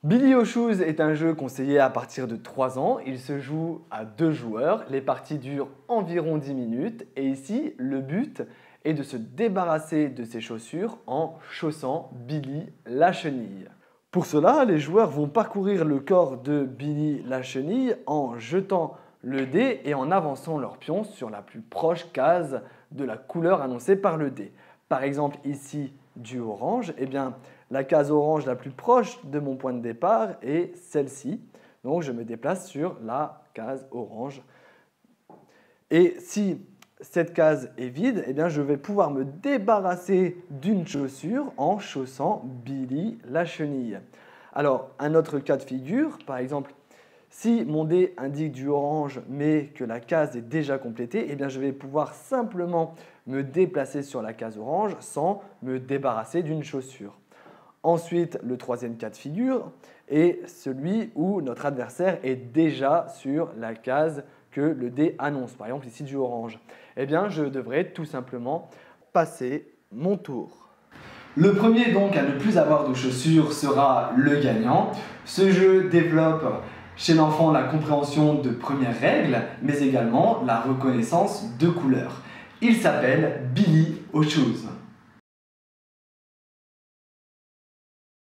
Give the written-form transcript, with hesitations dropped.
Billy aux Shoes est un jeu conseillé à partir de 3 ans. Il se joue à 2 joueurs. Les parties durent environ 10 minutes. Et ici, le but est de se débarrasser de ses chaussures en chaussant Billy la chenille. Pour cela, les joueurs vont parcourir le corps de Billy la chenille en jetant le dé et en avançant leur pion sur la plus proche case de la couleur annoncée par le dé. Par exemple, ici, du orange, eh bien, la case orange la plus proche de mon point de départ est celle-ci. Donc, je me déplace sur la case orange. Et si cette case est vide, eh bien, je vais pouvoir me débarrasser d'une chaussure en chaussant Billy la chenille. Alors, un autre cas de figure, par exemple, si mon dé indique du orange mais que la case est déjà complétée, eh bien, je vais pouvoir simplement me déplacer sur la case orange sans me débarrasser d'une chaussure. Ensuite, le troisième cas de figure est celui où notre adversaire est déjà sur la case que le dé annonce, par exemple ici du orange. Eh bien, je devrais tout simplement passer mon tour. Le premier donc à ne plus avoir de chaussures sera le gagnant. Ce jeu développe chez l'enfant la compréhension de premières règles, mais également la reconnaissance de couleurs. Il s'appelle Billy aux Shoes.